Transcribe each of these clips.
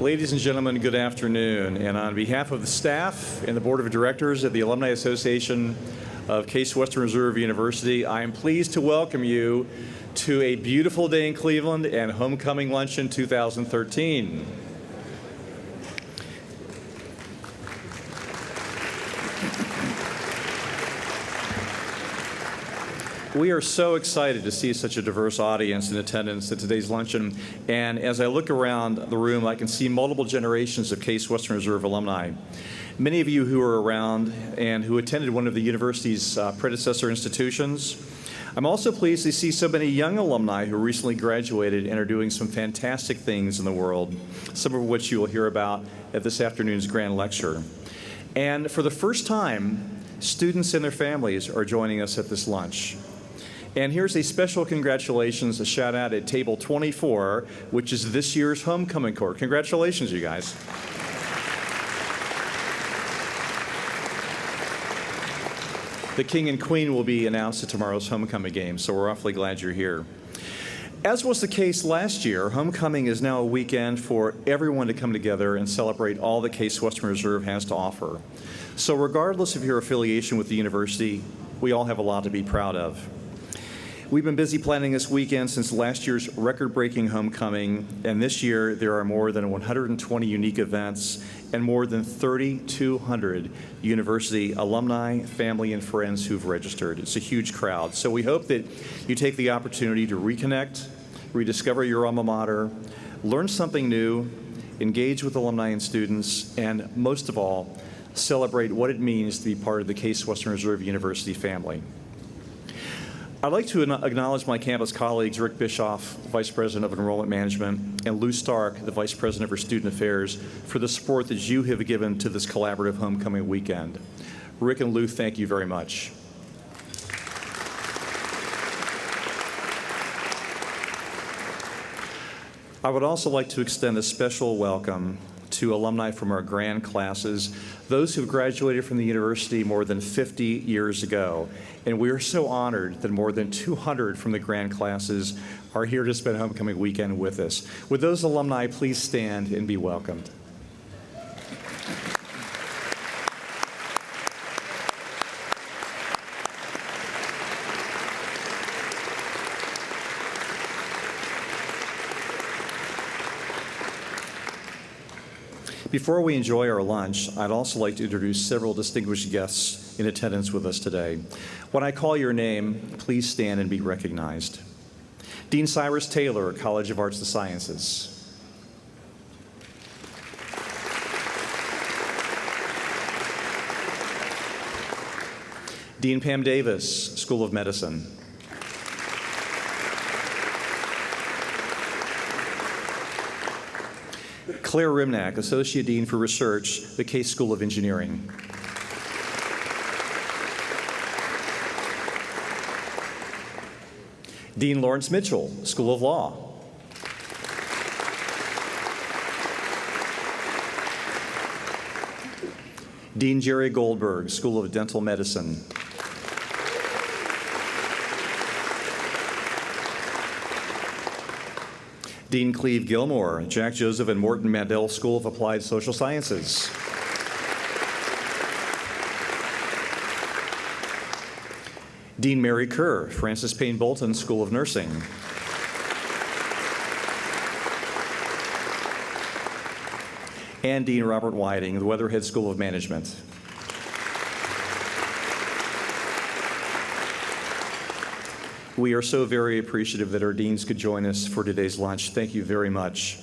Ladies and gentlemen, good afternoon. And on behalf of the staff and the Board of Directors of the Alumni Association of Case Western Reserve University, I am pleased to welcome you to a beautiful day in Cleveland and Homecoming Luncheon 2013. We are so excited to see such a diverse audience in attendance at today's luncheon. And as I look around the room, I can see multiple generations of Case Western Reserve alumni. Many of you who are around and who attended one of the university's predecessor institutions. I'm also pleased to see so many young alumni who recently graduated and are doing some fantastic things in the world, some of which you will hear about at this afternoon's grand lecture. And for the first time, students and their families are joining us at this lunch. And here's a special congratulations, a shout out at table 24, which is this year's homecoming court. Congratulations, you guys. The King and Queen will be announced at tomorrow's homecoming game, so we're awfully glad you're here. As was the case last year, homecoming is now a weekend for everyone to come together and celebrate all that Case Western Reserve has to offer. So regardless of your affiliation with the university, we all have a lot to be proud of. We've been busy planning this weekend since last year's record-breaking homecoming, and this year there are more than 120 unique events and more than 3,200 university alumni, family, and friends who've registered. It's a huge crowd. So we hope that you take the opportunity to reconnect, rediscover your alma mater, learn something new, engage with alumni and students, and most of all, celebrate what it means to be part of the Case Western Reserve University family. I'd like to acknowledge my campus colleagues, Rick Bischoff, Vice President of Enrollment Management, and Lou Stark, the Vice President for Student Affairs, for the support that you have given to this collaborative homecoming weekend. Rick and Lou, thank you very much. I would also like to extend a special welcome to alumni from our grand classes, those who graduated from the university more than 50 years ago. And we are so honored that more than 200 from the grand classes are here to spend homecoming weekend with us. Would those alumni please stand and be welcomed? Before we enjoy our lunch, I'd also like to introduce several distinguished guests in attendance with us today. When I call your name, please stand and be recognized. Dean Cyrus Taylor, College of Arts and Sciences. Dean Pam Davis, School of Medicine. Claire Rimnack, Associate Dean for Research, the Case School of Engineering. Dean Lawrence Mitchell, School of Law. Dean Jerry Goldberg, School of Dental Medicine. Dean Cleve Gilmore, Jack Joseph and Morton Mandel School of Applied Social Sciences. Dean Mary Kerr, Francis Payne Bolton School of Nursing. And Dean Robert Whiting, the Weatherhead School of Management. We are so very appreciative that our deans could join us for today's lunch. Thank you very much.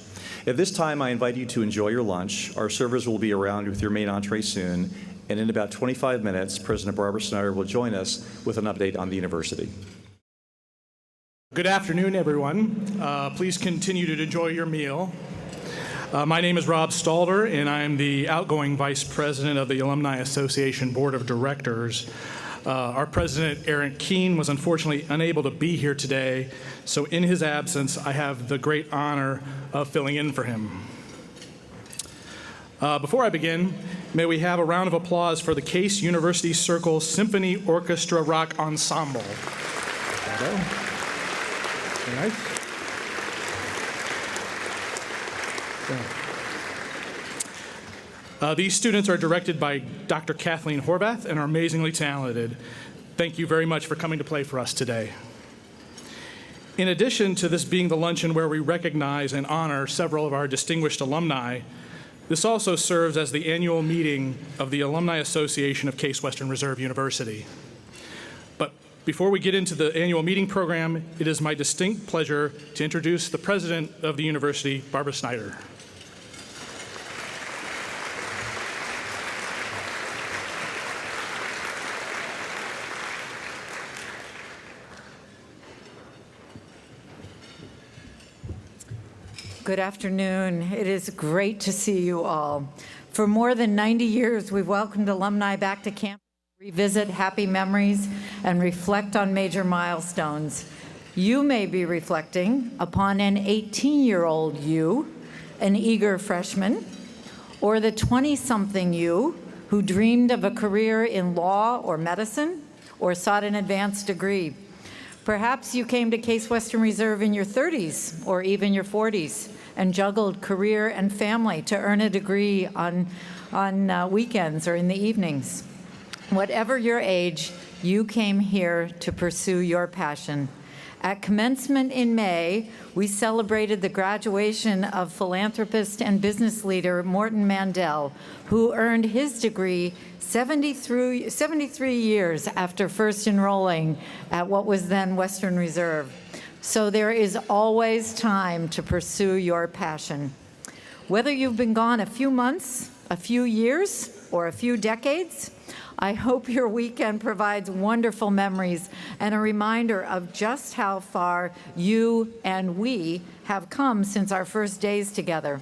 At this time, I invite you to enjoy your lunch. Our servers will be around with your main entree soon, and in about 25 minutes, President Barbara Snyder will join us with an update on the university. Good afternoon, everyone. Please continue to enjoy your meal. My name is Rob Stalder, and I am the outgoing Vice President of the Alumni Association Board of Directors. Our president, Aaron Keene, was unfortunately unable to be here today, so in his absence, I have the great honor of filling in for him. Before I begin, may we have a round of applause for the Case University Circle Symphony Orchestra Rock Ensemble. Very nice. These students are directed by Dr. Kathleen Horvath and are amazingly talented. Thank you very much for coming to play for us today. In addition to this being the luncheon where we recognize and honor several of our distinguished alumni, this also serves as the annual meeting of the Alumni Association of Case Western Reserve University. But before we get into the annual meeting program, it is my distinct pleasure to introduce the president of the university, Barbara Snyder. Good afternoon. It is great to see you all. For more than 90 years, we've welcomed alumni back to campus to revisit happy memories and reflect on major milestones. You may be reflecting upon an 18-year-old you, an eager freshman, or the 20-something you who dreamed of a career in law or medicine or sought an advanced degree. Perhaps you came to Case Western Reserve in your 30s or even your 40s and juggled career and family to earn a degree on weekends or in the evenings. Whatever your age, you came here to pursue your passion. At commencement in May, we celebrated the graduation of philanthropist and business leader Morton Mandel, who earned his degree 73 years after first enrolling at what was then Western Reserve. So there is always time to pursue your passion. Whether you've been gone a few months, a few years, or a few decades, I hope your weekend provides wonderful memories and a reminder of just how far you and we have come since our first days together.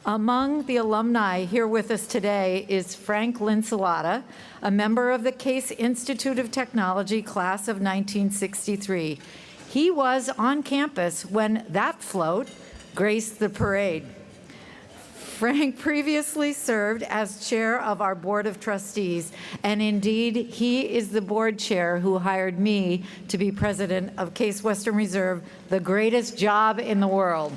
Among the alumni here with us today is Frank Linsalata, a member of the Case Institute of Technology class of 1963. He was on campus when that float graced the parade. Frank previously served as chair of our Board of Trustees, and indeed, he is the board chair who hired me to be president of Case Western Reserve, the greatest job in the world.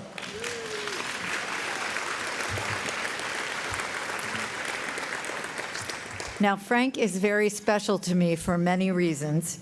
Now, Frank is very special to me for many reasons.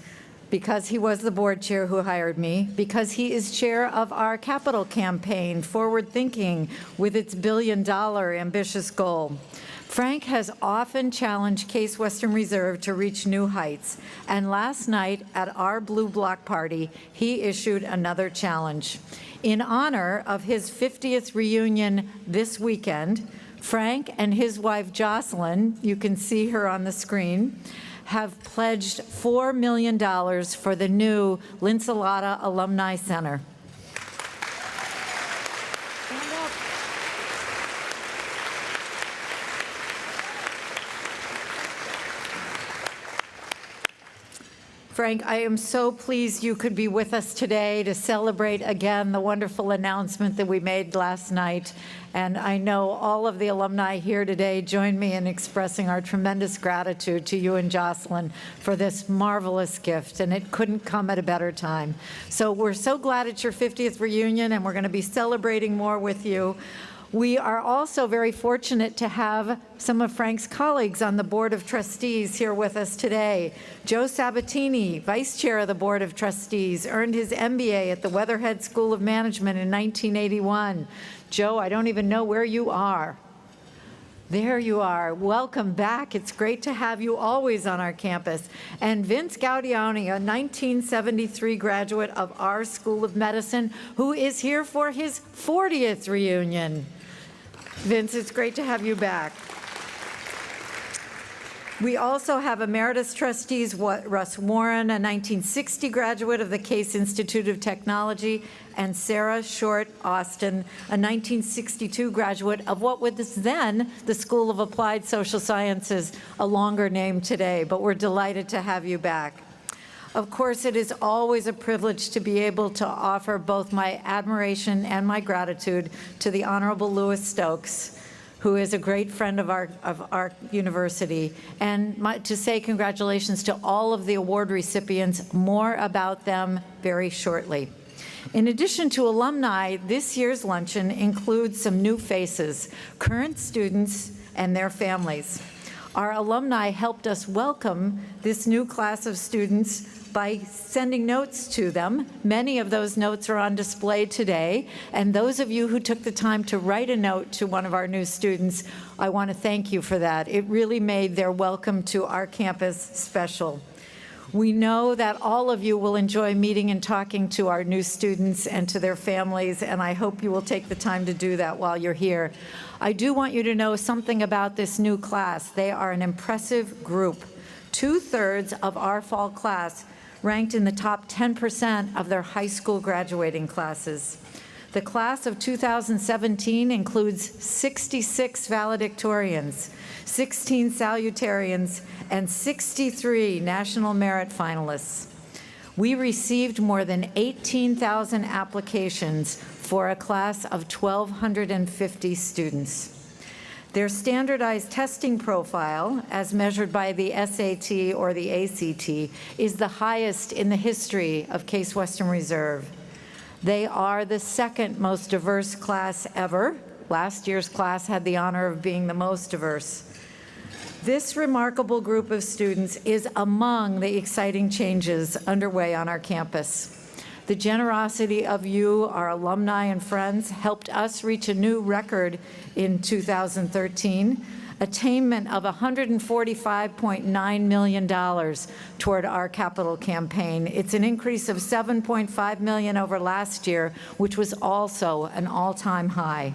Because he was the board chair who hired me, because he is chair of our capital campaign, Forward Thinking, with its billion-dollar ambitious goal. Frank has often challenged Case Western Reserve to reach new heights, and last night at our Blue Block party, he issued another challenge. In honor of his 50th reunion this weekend, Frank and his wife Jocelyn, you can see her on the screen, have pledged $4 million for the new Linsalata Alumni Center. Frank, I am so pleased you could be with us today to celebrate again the wonderful announcement that we made last night. And I know all of the alumni here today join me in expressing our tremendous gratitude to you and Jocelyn for this marvelous gift, and it couldn't come at a better time. So we're so glad it's your 50th reunion, and we're going to be celebrating more with you. We are also very fortunate to have some of Frank's colleagues on the Board of Trustees here with us today. Joe Sabatini, Vice Chair of the Board of Trustees, earned his MBA at the Weatherhead School of Management in 1981. Joe, I don't even know where you are. There you are. Welcome back. It's great to have you always on our campus. And Vince Gaudiani, a 1973 graduate of our School of Medicine, who is here for his 40th reunion. Vince, it's great to have you back. We also have Emeritus Trustees Russ Warren, a 1960 graduate of the Case Institute of Technology, and Sarah Short Austin, a 1962 graduate of what was then the School of Applied Social Sciences, a longer name today, but we're delighted to have you back. Of course, it is always a privilege to be able to offer both my admiration and my gratitude to the Honorable Louis Stokes, who is a great friend of our university, and to say congratulations to all of the award recipients. More about them very shortly. In addition to alumni, this year's luncheon includes some new faces, current students, and their families. Our alumni helped us welcome this new class of students by sending notes to them. Many of those notes are on display today, and those of you who took the time to write a note to one of our new students, I want to thank you for that. It really made their welcome to our campus special. We know that all of you will enjoy meeting and talking to our new students and to their families, and I hope you will take the time to do that while you're here. I do want you to know something about this new class. They are an impressive group. 2/3 of our fall class ranked in the top 10% of their high school graduating classes. The class of 2017 includes 66 valedictorians, 16 salutarians, and 63 National Merit finalists. We received more than 18,000 applications for a class of 1,250 students. Their standardized testing profile, as measured by the SAT or the ACT, is the highest in the history of Case Western Reserve. They are the second most diverse class ever. Last year's class had the honor of being the most diverse. This remarkable group of students is among the exciting changes underway on our campus. The generosity of you, our alumni and friends, helped us reach a new record in 2013, attainment of $145.9 million toward our capital campaign. It's an increase of $7.5 million over last year, which was also an all-time high.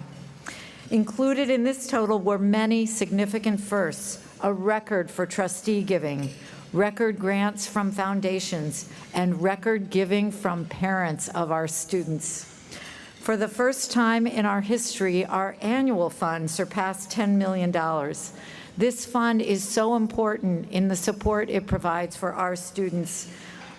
Included in this total were many significant firsts: a record for trustee giving, record grants from foundations, and record giving from parents of our students. For the first time in our history, our annual fund surpassed $10 million. This fund is so important in the support it provides for our students.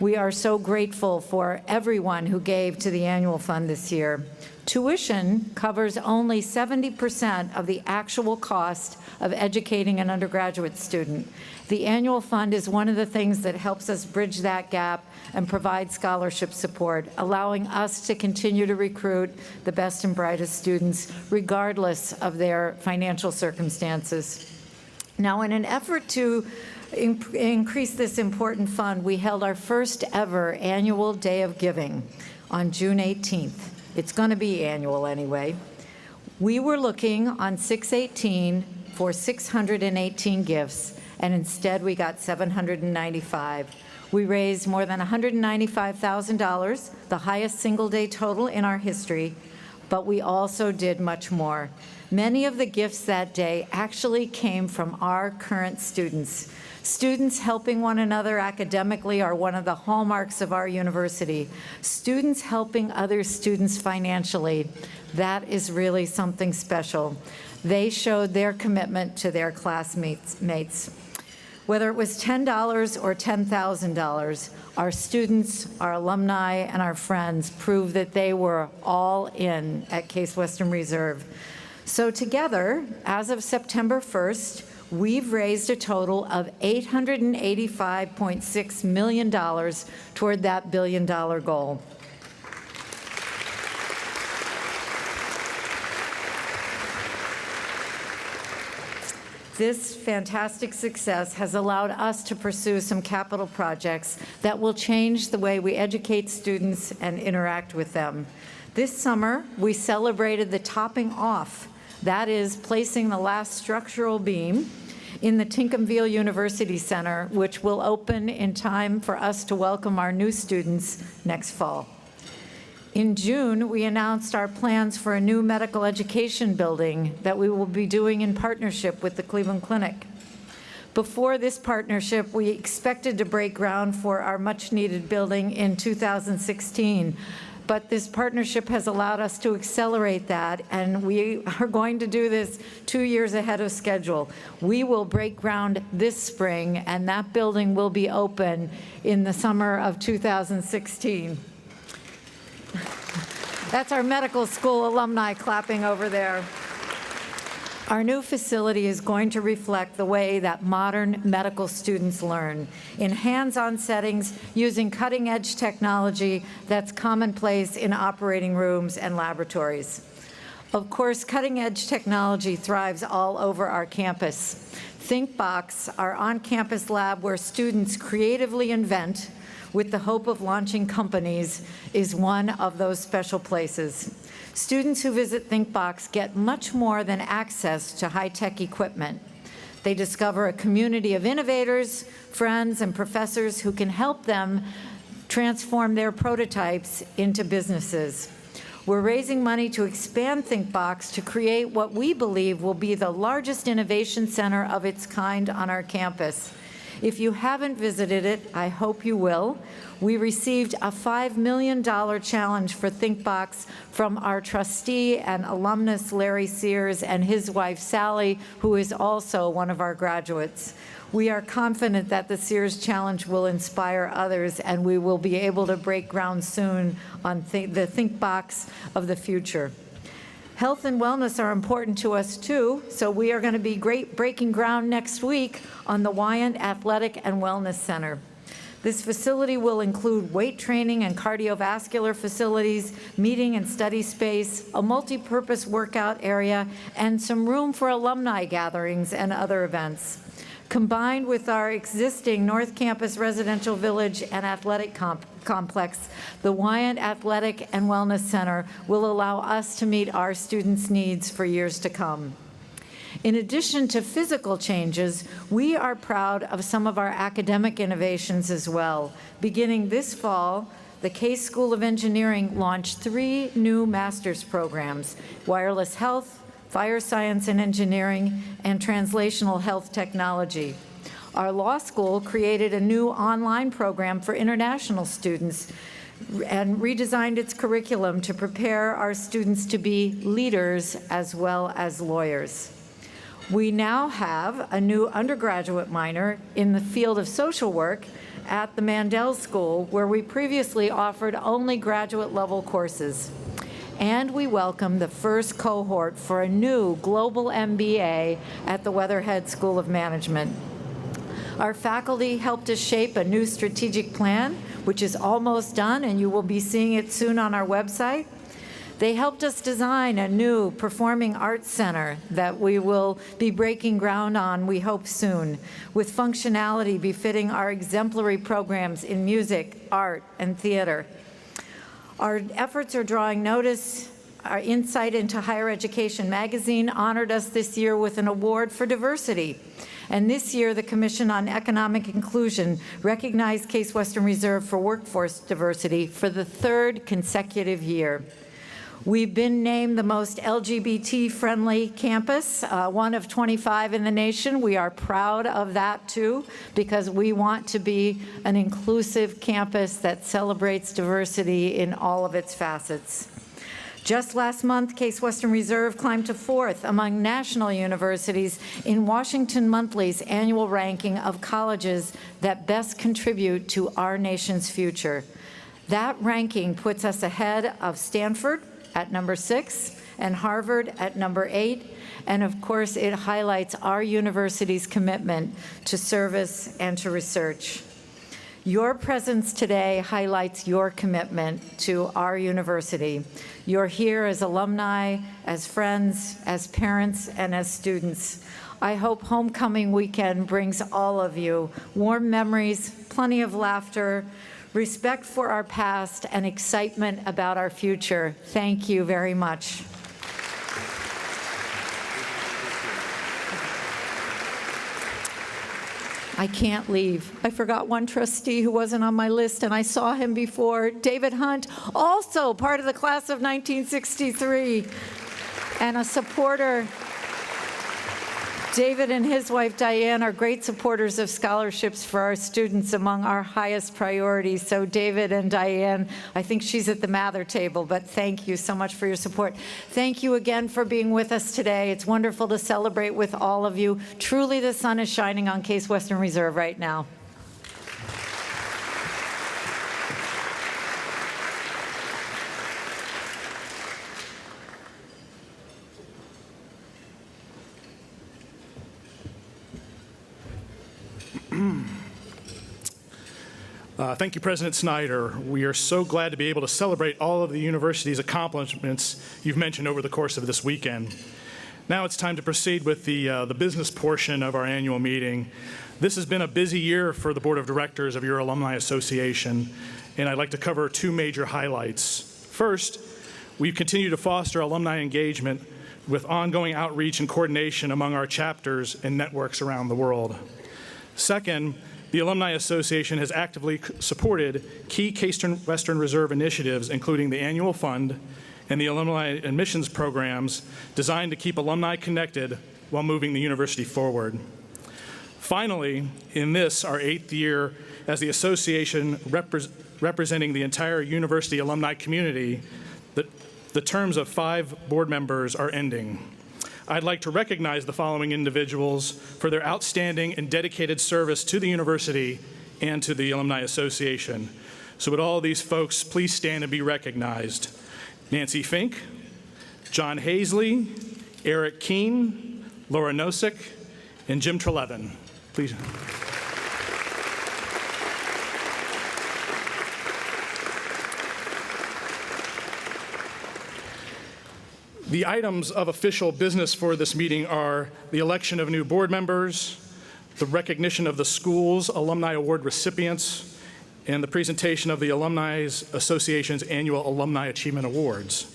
We are so grateful for everyone who gave to the annual fund this year. Tuition covers only 70% of the actual cost of educating an undergraduate student. The annual fund is one of the things that helps us bridge that gap and provide scholarship support, allowing us to continue to recruit the best and brightest students, regardless of their financial circumstances. Now, in an effort to increase this important fund, we held our first ever annual Day of Giving on June 18th. It's going to be annual anyway. We were looking on 6/18 for 618 gifts, and instead we got 795. We raised more than $195,000, the highest single-day total in our history, but we also did much more. Many of the gifts that day actually came from our current students. Students helping one another academically are one of the hallmarks of our university. Students helping other students financially, that is really something special. They showed their commitment to their classmates. Whether it was $10 or $10,000, our students, our alumni, and our friends proved that they were all in at Case Western Reserve. So together, as of September 1st, we've raised a total of $885.6 million toward that billion-dollar goal. This fantastic success has allowed us to pursue some capital projects that will change the way we educate students and interact with them. This summer, we celebrated the topping off, that is, placing the last structural beam in the Tincomville University Center, which will open in time for us to welcome our new students next fall. In June, we announced our plans for a new medical education building that we will be doing in partnership with the Cleveland Clinic. Before this partnership, we expected to break ground for our much-needed building in 2016, but this partnership has allowed us to accelerate that, and we are going to do this 2 years ahead of schedule. We will break ground this spring, and that building will be open in the summer of 2016. That's our medical school alumni clapping over there. Our new facility is going to reflect the way that modern medical students learn, in hands-on settings using cutting-edge technology that's commonplace in operating rooms and laboratories. Of course, cutting-edge technology thrives all over our campus. ThinkBox, our on-campus lab where students creatively invent with the hope of launching companies, is one of those special places. Students who visit ThinkBox get much more than access to high-tech equipment. They discover a community of innovators, friends, and professors who can help them transform their prototypes into businesses. We're raising money to expand ThinkBox to create what we believe will be the largest innovation center of its kind on our campus. If you haven't visited it, I hope you will. We received a $5 million challenge for ThinkBox from our trustee and alumnus Larry Sears and his wife Sally, who is also one of our graduates. We are confident that the Sears Challenge will inspire others, and we will be able to break ground soon on the ThinkBox of the future. Health and wellness are important to us, too, so we are going to be breaking ground next week on the Wyant Athletic and Wellness Center. This facility will include weight training and cardiovascular facilities, meeting and study space, a multi-purpose workout area, and some room for alumni gatherings and other events. Combined with our existing North Campus Residential Village and Athletic Complex, the Wyant Athletic and Wellness Center will allow us to meet our students' needs for years to come. In addition to physical changes, we are proud of some of our academic innovations as well. Beginning this fall, the Case School of Engineering launched 3 new master's programs: wireless health, fire science and engineering, and translational health technology. Our law school created a new online program for international students and redesigned its curriculum to prepare our students to be leaders as well as lawyers. We now have a new undergraduate minor in the field of social work at the Mandel School, where we previously offered only graduate-level courses. And we welcome the first cohort for a new global MBA at the Weatherhead School of Management. Our faculty helped us shape a new strategic plan, which is almost done, and you will be seeing it soon on our website. They helped us design a new performing arts center that we will be breaking ground on, we hope soon, with functionality befitting our exemplary programs in music, art, and theater. Our efforts are drawing notice. Our Insight into Higher Education magazine honored us this year with an award for diversity. And this year, the Commission on Economic Inclusion recognized Case Western Reserve for workforce diversity for the 3rd consecutive year. We've been named the most LGBT-friendly campus, one of 25 in the nation. We are proud of that, too, because we want to be an inclusive campus that celebrates diversity in all of its facets. Just last month, Case Western Reserve climbed to 4th among national universities in Washington Monthly's annual ranking of colleges that best contribute to our nation's future. That ranking puts us ahead of Stanford at number 6 and Harvard at number 8. And of course, it highlights our university's commitment to service and to research. Your presence today highlights your commitment to our university. You're here as alumni, as friends, as parents, and as students. I hope homecoming weekend brings all of you warm memories, plenty of laughter, respect for our past, and excitement about our future. Thank you very much. I can't leave. I forgot one trustee who wasn't on my list, and I saw him before, David Hunt, also part of the class of 1963, and a supporter. David and his wife, Diane, are great supporters of scholarships for our students, among our highest priorities. So David and Diane, I think she's at the Mather table, but thank you so much for your support. Thank you again for being with us today. It's wonderful to celebrate with all of you. Truly, the sun is shining on Case Western Reserve right now. Thank you, President Snyder. We are so glad to be able to celebrate all of the university's accomplishments you've mentioned over the course of this weekend. Now it's time to proceed with the business portion of our annual meeting. This has been a busy year for the Board of Directors of your Alumni Association, and I'd like to cover two major highlights. First, we've continued to foster alumni engagement with ongoing outreach and coordination among our chapters and networks around the world. Second, the Alumni Association has actively supported key Case-Western Reserve initiatives, including the Annual Fund and the Alumni Admissions Programs, designed to keep alumni connected while moving the university forward. Finally, in this, our 8th year as the association representing the entire university alumni community, the terms of 5 board members are ending. I'd like to recognize the following individuals for their outstanding and dedicated service to the university and to the Alumni Association. So would all these folks please stand and be recognized? Nancy Fink, John Hazley, Eric Keene, Laura Nosek, and Jim Trelevin. Please. The items of official business for this meeting are the election of new board members, the recognition of the school's Alumni Award recipients, and the presentation of the Alumni Association's annual Alumni Achievement Awards.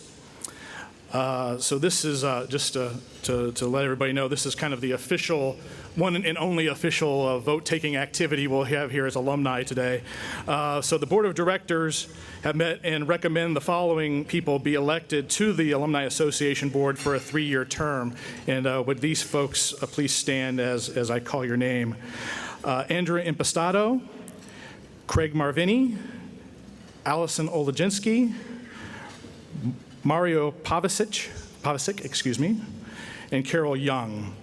So this is just to let everybody know, this is kind of the official, one and only official vote-taking activity we'll have here as alumni today. So the Board of Directors have met and recommend the following people be elected to the Alumni Association Board for a 3-year term. And would these folks please stand as I call your name? Andrea Impastato, Craig Marvini, Allison Olajinsky, Mario Pavicic, and Carol Young.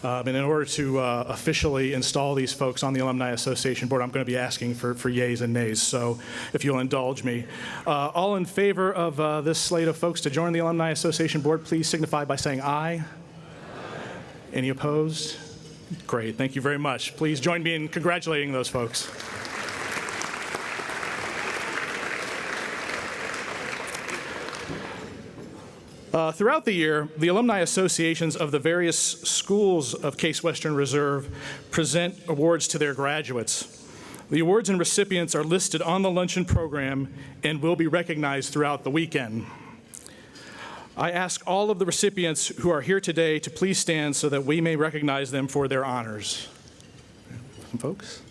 And in order to officially install these folks on the Alumni Association Board, I'm going to be asking for yeas and nays, so if you'll indulge me. All in favor of this slate of folks to join the Alumni Association Board, please signify by saying aye. Any opposed? Great, thank you very much. Please join me in congratulating those folks. Throughout the year, the alumni associations of the various schools of Case-Western Reserve present awards to their graduates. The awards and recipients are listed on the Luncheon program and will be recognized throughout the weekend. I ask all of the recipients who are here today to please stand so that we may recognize them for their honors. Some folks?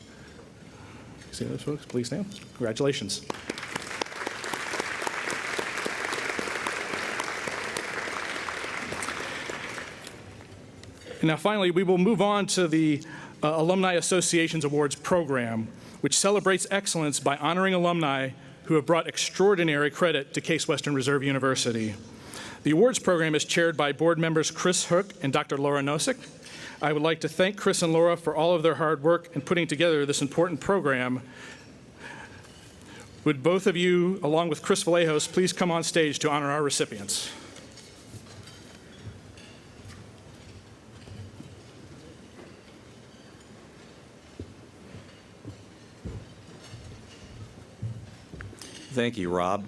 See those folks? Please stand. Congratulations. Now, finally, we will move on to the Alumni Association's Awards program, which celebrates excellence by honoring alumni who have brought extraordinary credit to Case-Western Reserve University. The awards program is chaired by board members Chris Hook and Dr. Laura Nosek. I would like to thank Chris and Laura for all of their hard work in putting together this important program. Would both of you, along with Chris Vallejos, please come on stage to honor our recipients? Thank you, Rob.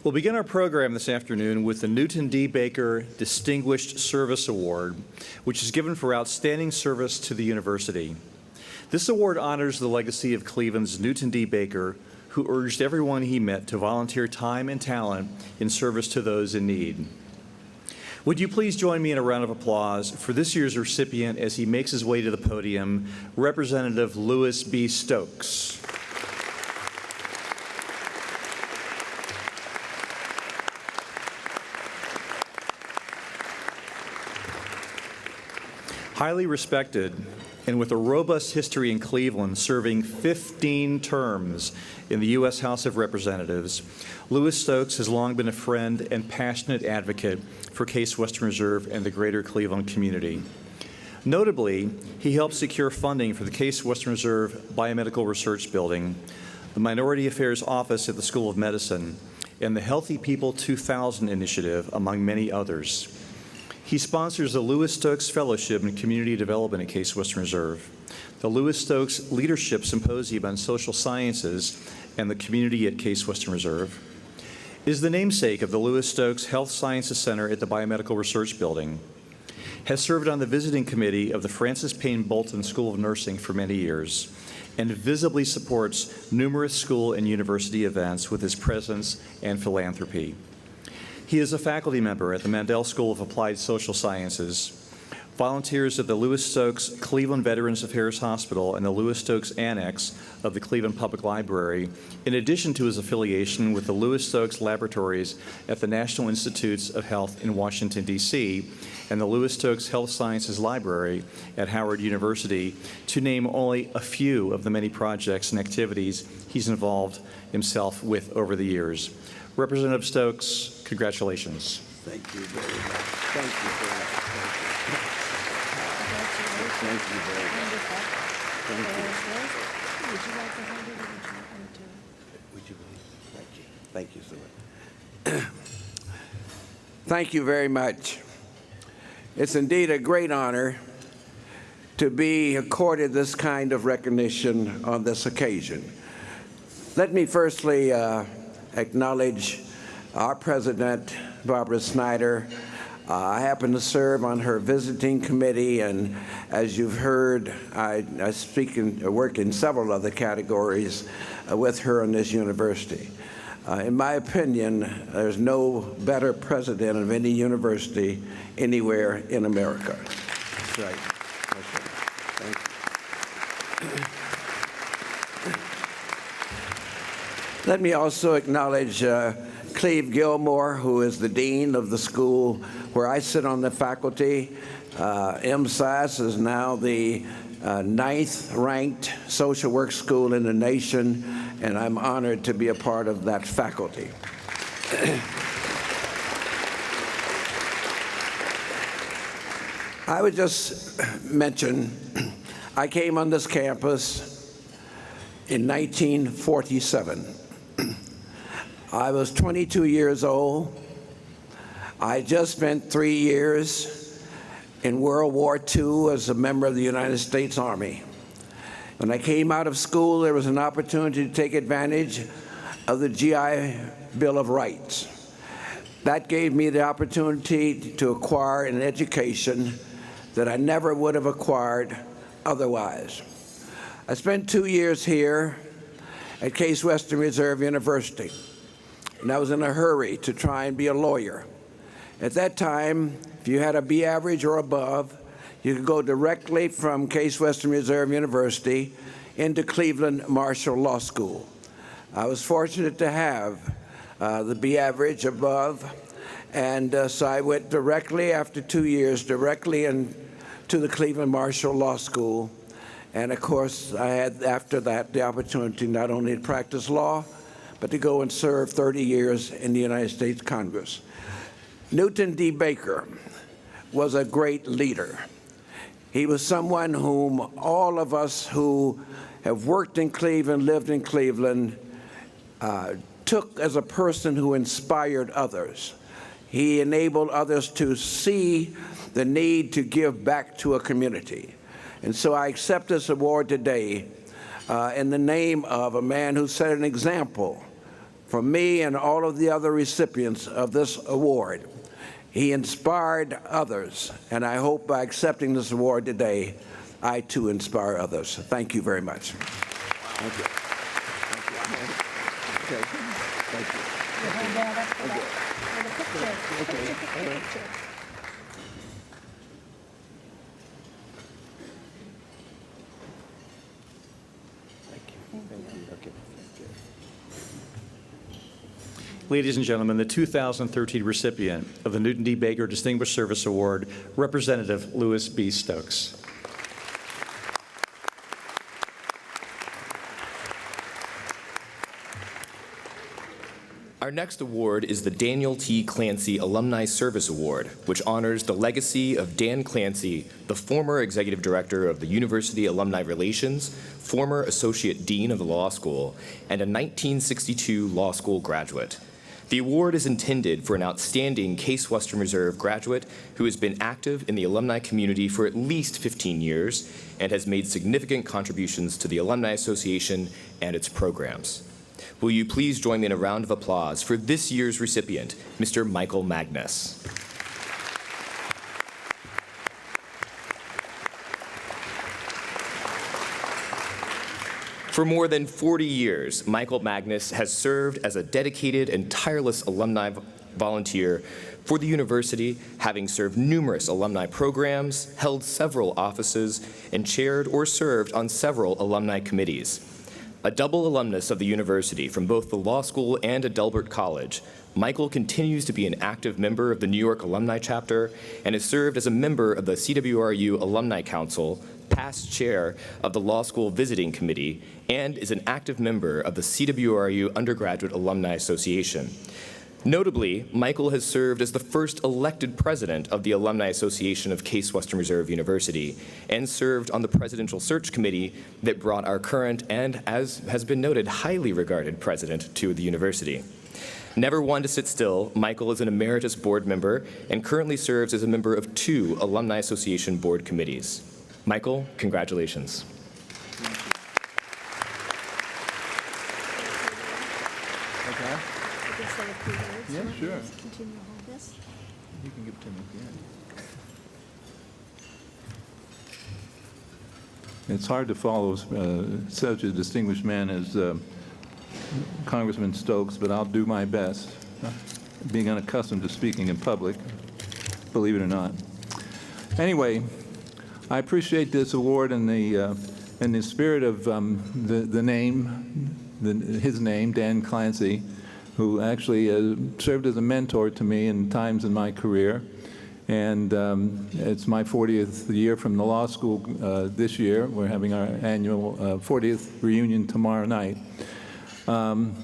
We'll begin our program this afternoon with the Newton D. Baker Distinguished Service Award, which is given for outstanding service to the university. This award honors the legacy of Cleveland's Newton D. Baker, who urged everyone he met to volunteer time and talent in service to those in need. Would you please join me in a round of applause for this year's recipient as he makes his way to the podium, Representative Louis B. Stokes. Highly respected and with a robust history in Cleveland, serving 15 terms in the U.S. House of Representatives, Louis Stokes has long been a friend and passionate advocate for Case-Western Reserve and the greater Cleveland community. Notably, he helped secure funding for the Case-Western Reserve Biomedical Research Building, the Minority Affairs Office at the School of Medicine, and the Healthy People 2000 initiative, among many others. He sponsors the Louis Stokes Fellowship in Community Development at Case-Western Reserve. the Lewis Stokes Leadership Symposium on Social Sciences and the Community at Case Western Reserve, is the namesake of the Lewis Stokes Health Sciences Center at the Biomedical Research Building, has served on the visiting committee of the Francis Payne Bolton School of Nursing for many years, and visibly supports numerous school and university events with his presence and philanthropy. He is a faculty member at the Mandel School of Applied Social Sciences, volunteers at the Lewis Stokes Cleveland Veterans Affairs Hospital and the Lewis Stokes Annex of the Cleveland Public Library, in addition to his affiliation with the Lewis Stokes Laboratories at the National Institutes of Health in Washington, D.C., and the Lewis Stokes Health Sciences Library at Howard University, to name only a few of the many projects and activities he's involved himself with over the years. Representative Stokes, congratulations. Thank you very much. Thank you very much. Thank you very much. Thank you. Would you like to hand it or would you like me to? Would you please? Thank you. Thank you so much. Thank you very much. It's indeed a great honor to be accorded this kind of recognition on this occasion. Let me firstly acknowledge our president, Barbara Snyder. I happen to serve on her visiting committee, and as you've heard, I work in several other categories with her in this university. In my opinion, there's no better president of any university anywhere in America. That's right. That's right. Thank you. Let me also acknowledge Cleve Gilmore, who is the dean of the school where I sit on the faculty. MSAS is now the 9th ranked social work school in the nation, and I'm honored to be a part of that faculty. I would just mention, I came on this campus in 1947. I was 22 years old. I just spent 3 years in World War II as a member of the United States Army. When I came out of school, there was an opportunity to take advantage of the GI Bill of Rights. That gave me the opportunity to acquire an education that I never would have acquired otherwise. I spent 2 years here at Case Western Reserve University, and I was in a hurry to try and be a lawyer. At that time, if you had a B average or above, you could go directly from Case Western Reserve University into Cleveland Marshall Law School. I was fortunate to have the B average above, and so I went directly, after 2 years, directly into the Cleveland Marshall Law School. And of course, I had, after that, the opportunity not only to practice law, but to go and serve 30 years in the United States Congress. Newton D. Baker was a great leader. He was someone whom all of us who have worked in Cleveland, lived in Cleveland, took as a person who inspired others. He enabled others to see the need to give back to a community. And so I accept this award today in the name of a man who set an example for me and all of the other recipients of this award. He inspired others, and I hope by accepting this award today, I too inspire others. Thank you very much. Thank you. Thank you. Okay. Thank you. Hold that up for the picture. Okay. Ladies and gentlemen, the 2013 recipient of the Newton D. Baker Distinguished Service Award, Representative Louis B. Stokes. Our next award is the Daniel T. Clancy Alumni Service Award, which honors the legacy of Dan Clancy, the former Executive Director of the University Alumni Relations, former Associate Dean of the Law School, and a 1962 law school graduate. The award is intended for an outstanding Case Western Reserve graduate who has been active in the alumni community for at least 15 years and has made significant contributions to the Alumni Association and its programs. Will you please join me in a round of applause for this year's recipient, Mr. Michael Magnus. For more than 40 years, Michael Magnus has served as a dedicated and tireless alumni volunteer for the university, having served numerous alumni programs, held several offices, and chaired or served on several alumni committees. A double alumnus of the university from both the law school and Adelbert College, Michael continues to be an active member of the New York Alumni Chapter and has served as a member of the CWRU Alumni Council, past chair of the Law School Visiting Committee, and is an active member of the CWRU Undergraduate Alumni Association. Notably, Michael has served as the first elected president of the Alumni Association of Case Western Reserve University and served on the Presidential Search Committee that brought our current and, as has been noted, highly regarded president to the university. Never one to sit still, Michael is an emeritus board member and currently serves as a member of 2 Alumni Association board committees. Michael, congratulations. Yeah, sure. Continue to hold this. You can give it to me at the end. It's hard to follow such a distinguished man as Congressman Stokes, but I'll do my best, being unaccustomed to speaking in public, believe it or not. Anyway, I appreciate this award in the spirit of the name, his name, Dan Clancy, who actually served as a mentor to me in times in my career. And it's my 40th year from the law school this year. We're having our annual 40th reunion tomorrow night. But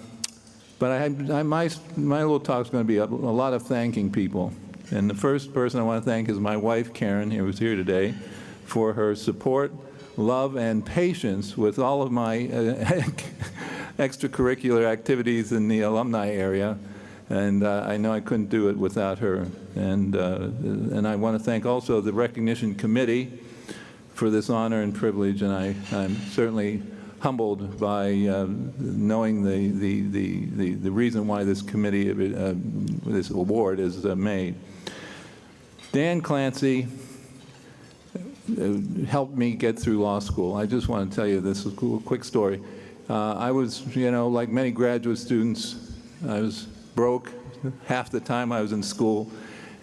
my little talk is going to be a lot of thanking people. And the first person I want to thank is my wife, Karen, who's here today, for her support, love, and patience with all of my extracurricular activities in the alumni area, and I know I couldn't do it without her. And I want to thank also the recognition committee for this honor and privilege, and I'm certainly humbled by knowing the reason why this committee, this award is made. Dan Clancy helped me get through law school. I just want to tell you this quick story. I was, like many graduate students, I was broke half the time I was in school,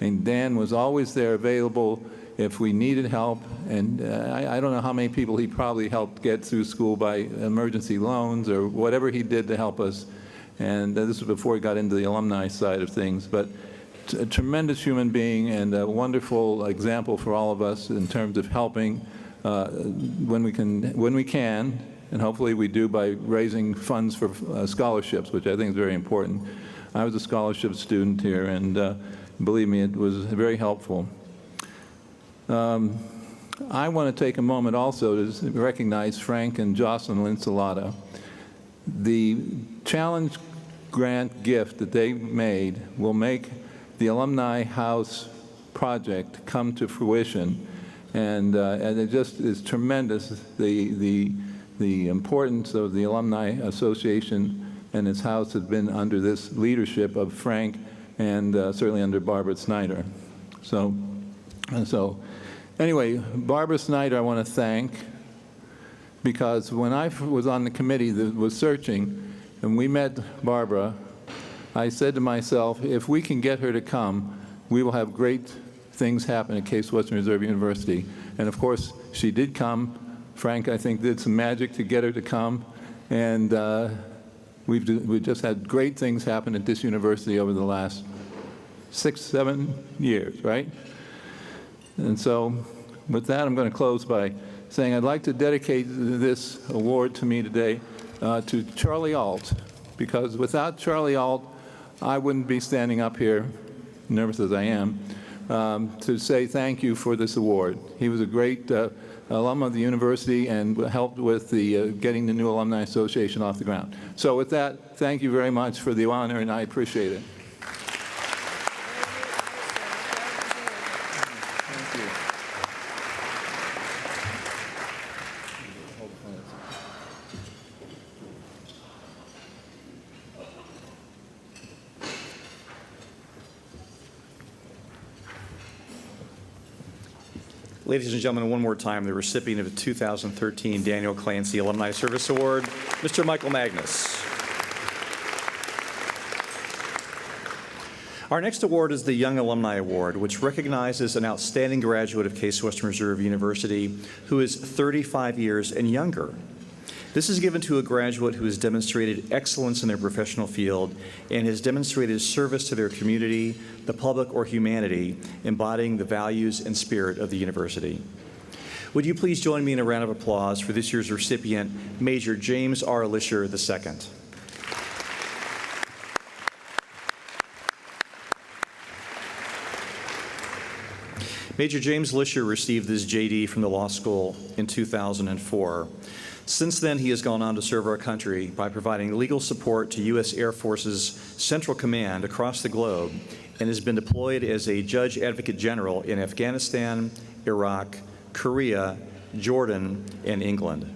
and Dan was always there available if we needed help. And I don't know how many people he probably helped get through school by emergency loans or whatever he did to help us. And this was before he got into the alumni side of things. But a tremendous human being and a wonderful example for all of us in terms of helping when we can. And hopefully we do by raising funds for scholarships, which I think is very important. I was a scholarship student here, and believe me, it was very helpful. I want to take a moment also to recognize Frank and Jocelyn Linsalata. The challenge grant gift that they made will make the Alumni House project come to fruition, and it just is tremendous, the importance of the Alumni Association and its house has been under this leadership of Frank and certainly under Barbara Snyder. So anyway, Barbara Snyder I want to thank, because when I was on the committee that was searching and we met Barbara, I said to myself, if we can get her to come, we will have great things happen at Case Western Reserve University. And of course, she did come. Frank, I think, did some magic to get her to come, and we've just had great things happen at this university over the last 6-7 years, right? And so with that, I'm going to close by saying I'd like to dedicate this award to me today to Charlie Alt, because without Charlie Alt, I wouldn't be standing up here, nervous as I am, to say thank you for this award. He was a great alum of the university and helped with the getting the new Alumni Association off the ground. So with that, thank you very much for the honor, and I appreciate it. Ladies and gentlemen, one more time, the recipient of the 2013 Daniel Clancy Alumni Service Award, Mr. Michael Magnus. Our next award is the Young Alumni Award, which recognizes an outstanding graduate of Case Western Reserve University who is 35 years and younger. This is given to a graduate who has demonstrated excellence in their professional field and has demonstrated service to their community, the public, or humanity, embodying the values and spirit of the university. Would you please join me in a round of applause for this year's recipient, Major James R. Lisher II. Major James Lisher received his JD from the law school in 2004. Since then, he has gone on to serve our country by providing legal support to U.S. Air Force's Central Command across the globe and has been deployed as a Judge Advocate General in Afghanistan, Iraq, Korea, Jordan, and England.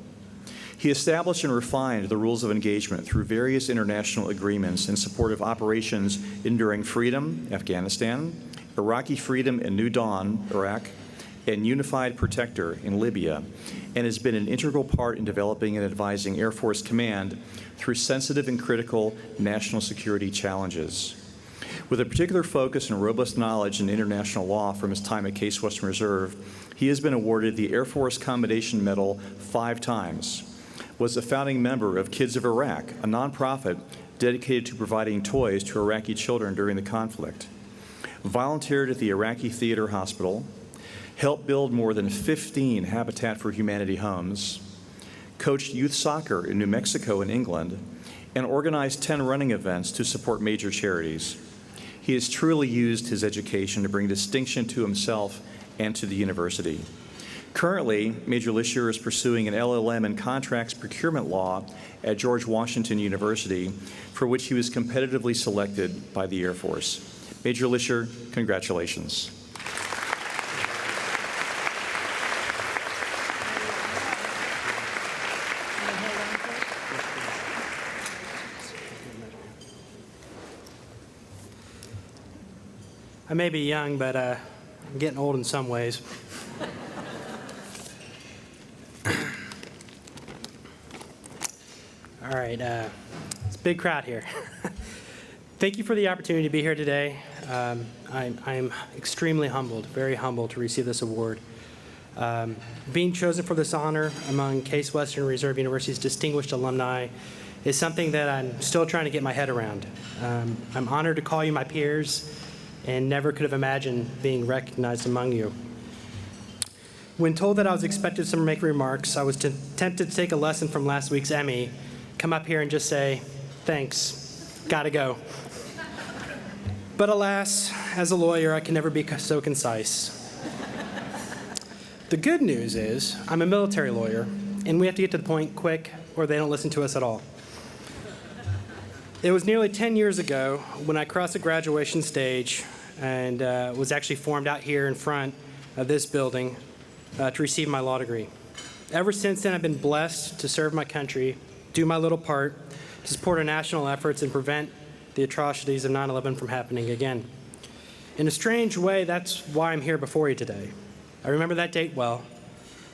He established and refined the rules of engagement through various international agreements in support of operations Enduring Freedom, Afghanistan, Iraqi Freedom and New Dawn, Iraq, and Unified Protector in Libya, and has been an integral part in developing and advising Air Force Command through sensitive and critical national security challenges. With a particular focus and robust knowledge in international law from his time at Case Western Reserve, he has been awarded the Air Force Commendation Medal 5 times, was a founding member of Kids of Iraq, a nonprofit dedicated to providing toys to Iraqi children during the conflict, volunteered at the Iraqi Theater Hospital, helped build more than 15 Habitat for Humanity homes, coached youth soccer in New Mexico and England, and organized 10 running events to support major charities. He has truly used his education to bring distinction to himself and to the university. Currently, Major Lisher is pursuing an LLM in contracts procurement law at George Washington University, for which he was competitively selected by the Air Force. Major Lisher, congratulations. I may be young, but I'm getting old in some ways. All right, it's a big crowd here. Thank you for the opportunity to be here today. I'm extremely humbled, very humbled to receive this award. Being chosen for this honor among Case Western Reserve University's distinguished alumni is something that I'm still trying to get my head around. I'm honored to call you my peers and never could have imagined being recognized among you. When told that I was expected to make remarks, I was tempted to take a lesson from last week's Emmy, come up here and just say, thanks, gotta go. But alas, as a lawyer, I can never be so concise. The good news is I'm a military lawyer, and we have to get to the point quick or they don't listen to us at all. It was nearly 10 years ago when I crossed the graduation stage and was actually formed out here in front of this building to receive my law degree. Ever since then, I've been blessed to serve my country, do my little part to support our national efforts and prevent the atrocities of 9/11 from happening again. In a strange way, that's why I'm here before you today. I remember that date well.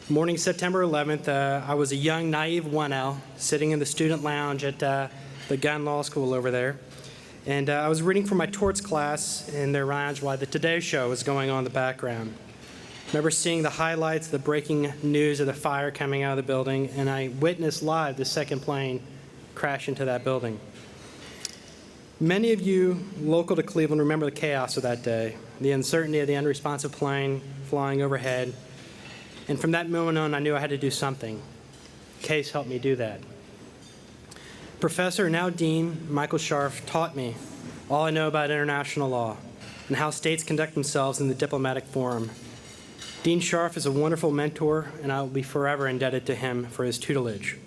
Morning September 11th, I was a young, naive 1L sitting in the student lounge at the gun law school over there. And I was reading for my torts class in their lounge while the Today Show was going on in the background. I remember seeing the highlights, the breaking news of the fire coming out of the building, and I witnessed live the second plane crash into that building. Many of you local to Cleveland remember the chaos of that day, the uncertainty of the unresponsive plane flying overhead. And from that moment on, I knew I had to do something. Case helped me do that. Professor, now Dean, Michael Scharf taught me all I know about international law and how states conduct themselves in the diplomatic forum. Dean Scharf is a wonderful mentor, and I will be forever indebted to him for his tutelage.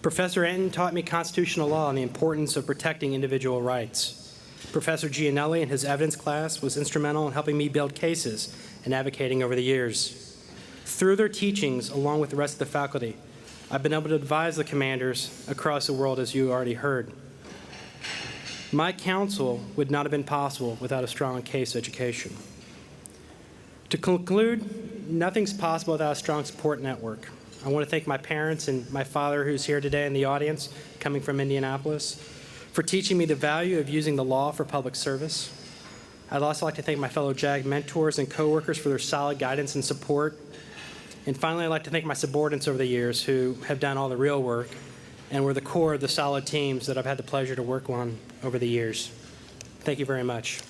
Professor Enton taught me constitutional law and the importance of protecting individual rights. Professor Gianelli and his evidence class was instrumental in helping me build cases and advocating over the years. Through their teachings, along with the rest of the faculty, I've been able to advise the commanders across the world, as you already heard. My counsel would not have been possible without a strong case education. To conclude, nothing's possible without a strong support network. I want to thank my parents and my father, who's here today in the audience, coming from Indianapolis, for teaching me the value of using the law for public service. I'd also like to thank my fellow JAG mentors and coworkers for their solid guidance and support. And finally, I'd like to thank my subordinates over the years who have done all the real work and were the core of the solid teams that I've had the pleasure to work on over the years. Thank you very much.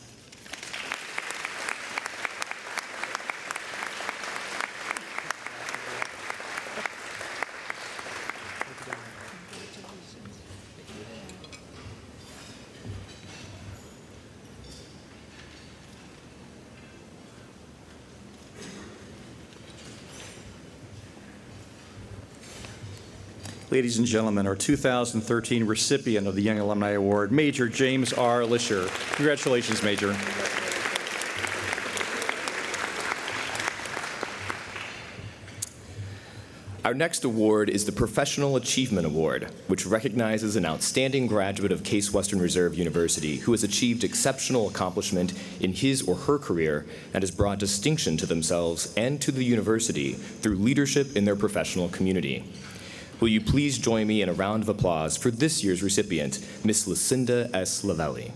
Ladies and gentlemen, our 2013 recipient of the Young Alumni Award, Major James R. Lisher. Congratulations, Major. Our next award is the Professional Achievement Award, which recognizes an outstanding graduate of Case Western Reserve University who has achieved exceptional accomplishment in his or her career and has brought distinction to themselves and to the university through leadership in their professional community. Will you please join me in a round of applause for this year's recipient, Ms. Lucinda S. Lavelli.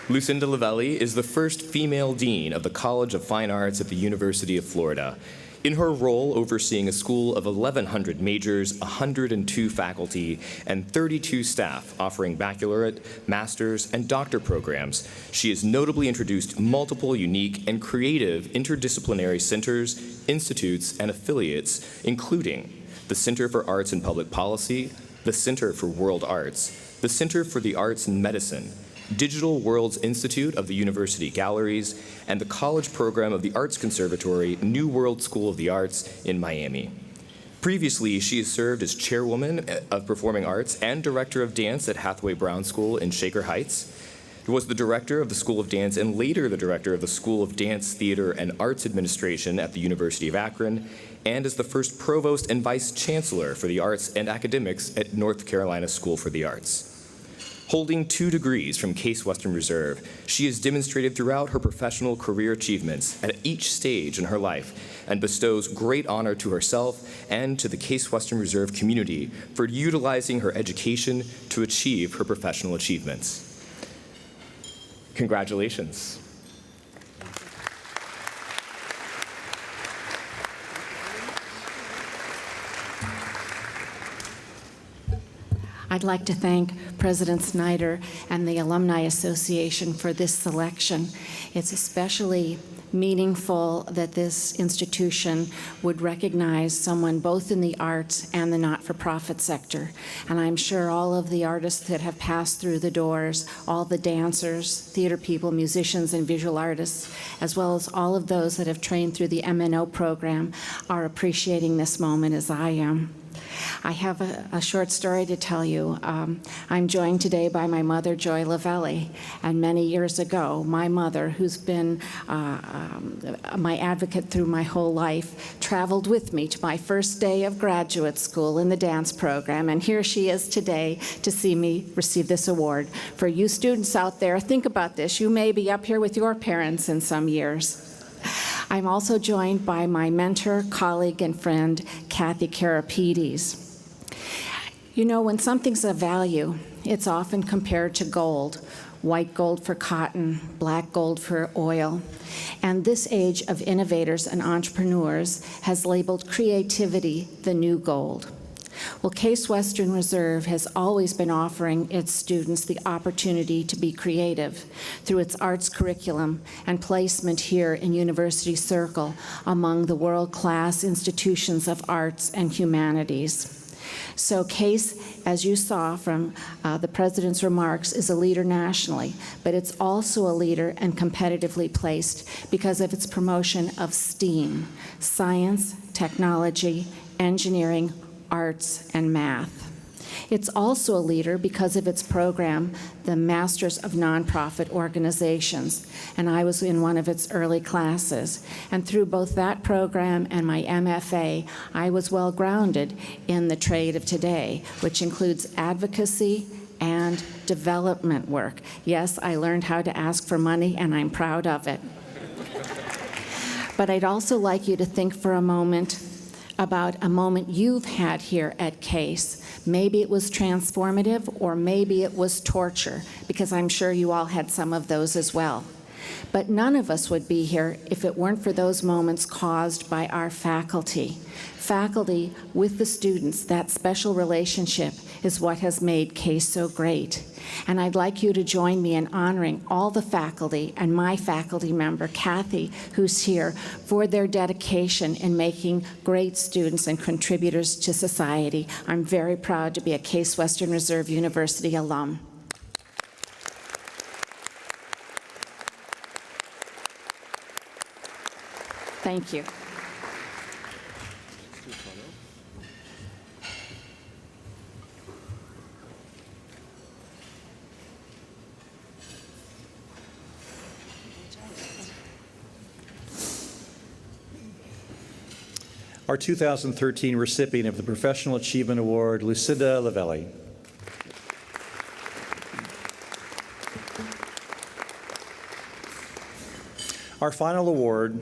Lucinda Lavelli is the first female dean of the College of Fine Arts at the University of Florida. In her role overseeing a school of 1,100 majors, 102 faculty, and 32 staff offering baccalaureate, master's, and doctor programs, she has notably introduced multiple unique and creative interdisciplinary centers, institutes, and affiliates, including the Center for Arts and Public Policy, the Center for World Arts, the Center for the Arts in Medicine, Digital Worlds Institute of the University Galleries, and the college program of the Arts Conservatory, New World School of the Arts in Miami. Previously, she has served as chairwoman of performing arts and director of dance at Hathaway Brown School in Shaker Heights, was the director of the School of Dance and later the director of the School of Dance, Theater, and Arts Administration at the University of Akron, and is the first provost and vice chancellor for the arts and academics at North Carolina School for the Arts. Holding 2 degrees from Case Western Reserve, she has demonstrated throughout her professional career achievements at each stage in her life and bestows great honor to herself and to the Case Western Reserve community for utilizing her education to achieve her professional achievements. Congratulations. I'd like to thank President Snyder and the Alumni Association for this selection. It's especially meaningful that this institution would recognize someone both in the arts and the not-for-profit sector. And I'm sure all of the artists that have passed through the doors, all the dancers, theater people, musicians, and visual artists, as well as all of those that have trained through the MNO program, are appreciating this moment as I am. I have a short story to tell you. I'm joined today by my mother, Joy Lavelli, and many years ago, my mother, who's been my advocate through my whole life, traveled with me to my first day of graduate school in the dance program, and here she is today to see me receive this award. For you students out there, think about this. You may be up here with your parents in some years. I'm also joined by my mentor, colleague, and friend, Kathy Karapides. You know, when something's of value, it's often compared to gold. White gold for cotton, black gold for oil. And this age of innovators and entrepreneurs has labeled creativity the new gold. Well, Case Western Reserve has always been offering its students the opportunity to be creative through its arts curriculum and placement here in University Circle among the world-class institutions of arts and humanities. So CASE, as you saw from the President's remarks, is a leader nationally, but it's also a leader and competitively placed because of its promotion of STEAM, science, technology, engineering, arts, and math. It's also a leader because of its program, the Masters of Nonprofit Organizations, and I was in one of its early classes. And through both that program and my MFA, I was well grounded in the trade of today, which includes advocacy and development work. Yes, I learned how to ask for money, and I'm proud of it. But I'd also like you to think for a moment about a moment you've had here at CASE. Maybe it was transformative, or maybe it was torture, because I'm sure you all had some of those as well. But none of us would be here if it weren't for those moments caused by our faculty. Faculty with the students, that special relationship is what has made CASE so great. And I'd like you to join me in honoring all the faculty and my faculty member, Kathy, who's here, for their dedication in making great students and contributors to society. I'm very proud to be a Case Western Reserve University alum. Thank you. Our 2013 recipient of the Professional Achievement Award, Lucinda Lavelli. Our final award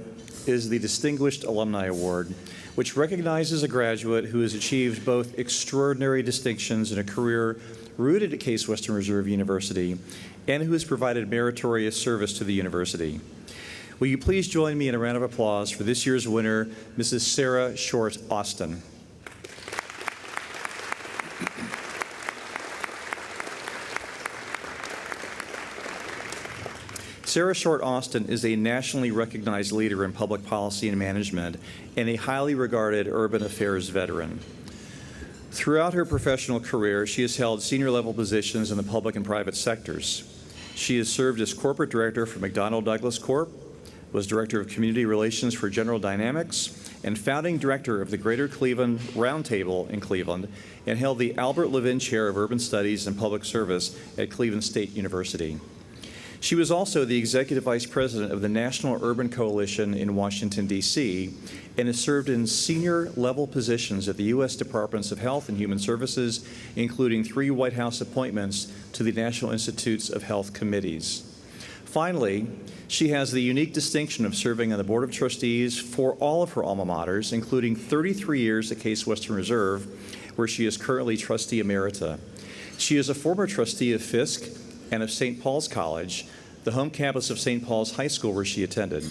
is the Distinguished Alumni Award, which recognizes a graduate who has achieved both extraordinary distinctions in a career rooted at Case Western Reserve University and who has provided meritorious service to the university. Will you please join me in a round of applause for this year's winner, Mrs. Sarah Short Austin. Sarah Short Austin is a nationally recognized leader in public policy and management and a highly regarded urban affairs veteran. Throughout her professional career, she has held senior-level positions in the public and private sectors. She has served as corporate director for McDonnell Douglas Corp., was director of community relations for General Dynamics, and founding director of the Greater Cleveland Roundtable in Cleveland, and held the Albert Levin Chair of Urban Studies and Public Service at Cleveland State University. She was also the executive vice president of the National Urban Coalition in Washington, D.C., and has served in senior-level positions at the U.S. Departments of Health and Human Services, including 3 White House appointments to the National Institutes of Health committees. Finally, she has the unique distinction of serving on the Board of Trustees for all of her alma maters, including 33 years at Case Western Reserve, where she is currently trustee emerita. She is a former trustee of Fisk and of St. Paul's College, the home campus of St. Paul's High School where she attended.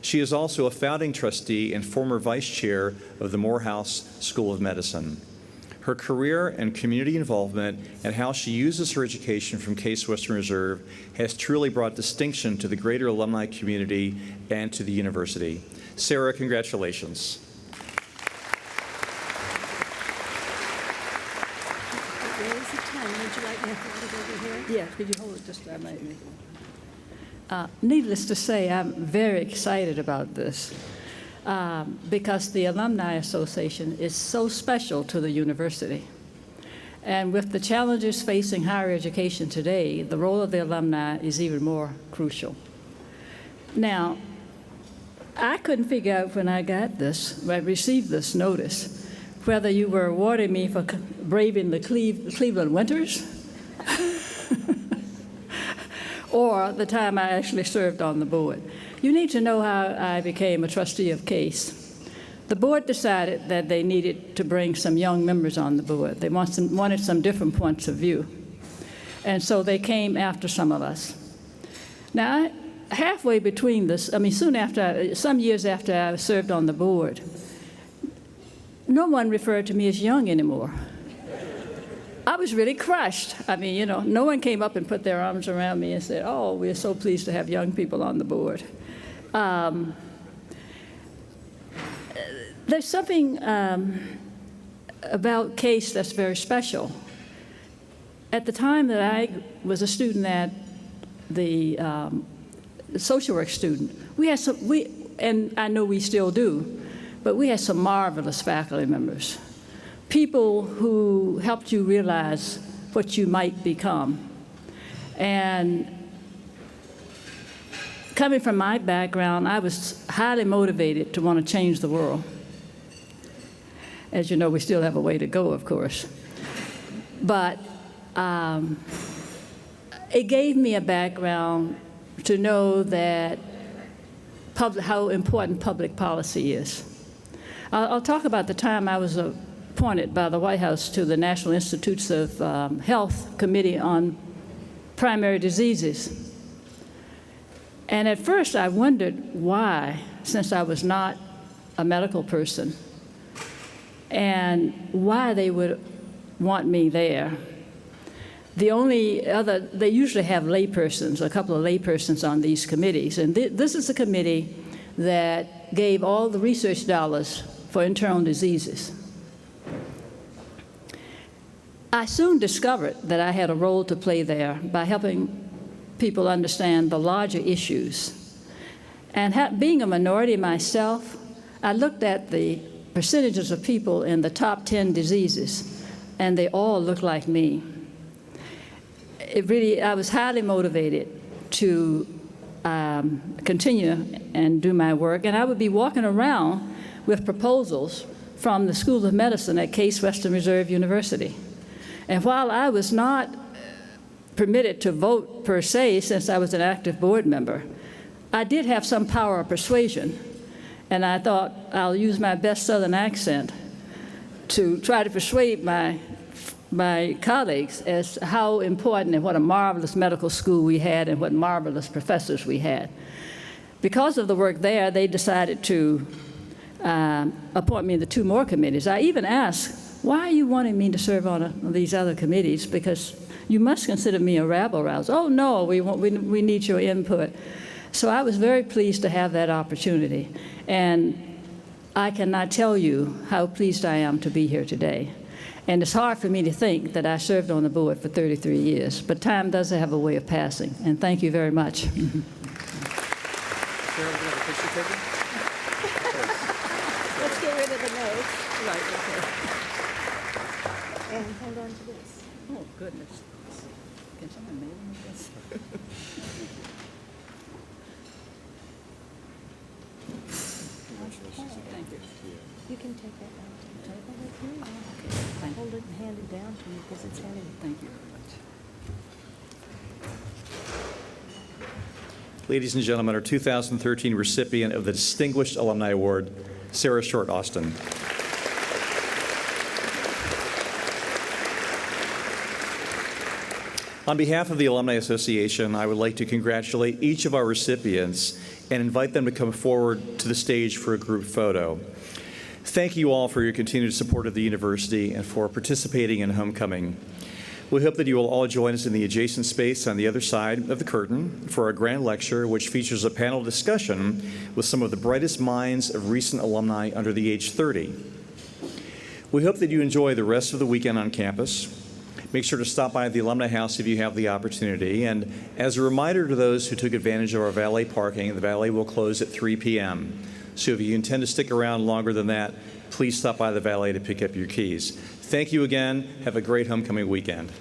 She is also a founding trustee and former vice chair of the Morehouse School of Medicine. Her career and community involvement and how she uses her education from Case Western Reserve has truly brought distinction to the greater alumni community and to the university. Sarah, congratulations. Yes, could you hold it just a minute? Needless to say, I'm very excited about this because the Alumni Association is so special to the university. And with the challenges facing higher education today, the role of the alumni is even more crucial. Now, I couldn't figure out when I received this notice, whether you were awarding me for braving the Cleveland winters or the time I actually served on the board. You need to know how I became a trustee of CASE. The board decided that they needed to bring some young members on the board. They wanted some different points of view. And so they came after some of us. Now, halfway between this, soon after, some years after I served on the board, no one referred to me as young anymore. I was really crushed. No one came up and put their arms around me and said, "Oh, we're so pleased to have young people on the board." There's something about Case that's very special. At the time that I was a student at the social work student, we had some, and I know we still do, but we had some marvelous faculty members, people who helped you realize what you might become. And coming from my background, I was highly motivated to want to change the world. As you know, we still have a way to go, of course. But it gave me a background to know that how important public policy is. I'll talk about the time I was appointed by the White House to the National Institutes of Health Committee on Primary Diseases. And at first I wondered why, since I was not a medical person, and why they would want me there. The only other, they usually have laypersons, a couple of laypersons on these committees, and this is a committee that gave all the research dollars for internal diseases. I soon discovered that I had a role to play there by helping people understand the larger issues. And being a minority myself, I looked at the percentages of people in the top 10 diseases, and they all looked like me. I was highly motivated to continue and do my work, and I would be walking around with proposals from the School of Medicine at Case Western Reserve University. And while I was not permitted to vote per se, since I was an active board member, I did have some power of persuasion. And I thought I'll use my best Southern accent to try to persuade my colleagues as to how important and what a marvelous medical school we had and what marvelous professors we had. Because of the work there, they decided to appoint me to 2 more committees. I even asked, why are you wanting me to serve on these other committees? Because you must consider me a rabble-rouser. Oh, no, we need your input. So I was very pleased to have that opportunity. And I cannot tell you how pleased I am to be here today. And it's hard for me to think that I served on the board for 33 years, but time does have a way of passing. And thank you very much. Let's get rid of the notes. Right, okay. And hold on to this. Oh, goodness. Can someone mail me this? Thank you. You can take that down to the table with you. Okay. Hold it and hand it down to you because it's heavy. Thank you very much. Ladies and gentlemen, our 2013 recipient of the Distinguished Alumni Award, Sarah Short Austin. On behalf of the Alumni Association, I would like to congratulate each of our recipients and invite them to come forward to the stage for a group photo. Thank you all for your continued support of the university and for participating in homecoming. We hope that you will all join us in the adjacent space on the other side of the curtain for our grand lecture, which features a panel discussion with some of the brightest minds of recent alumni under the age 30. We hope that you enjoy the rest of the weekend on campus. Make sure to stop by the Alumni House if you have the opportunity. And as a reminder to those who took advantage of our valet parking, the valet will close at 3 p.m. So if you intend to stick around longer than that, please stop by the valet to pick up your keys. Thank you again. Have a great homecoming weekend.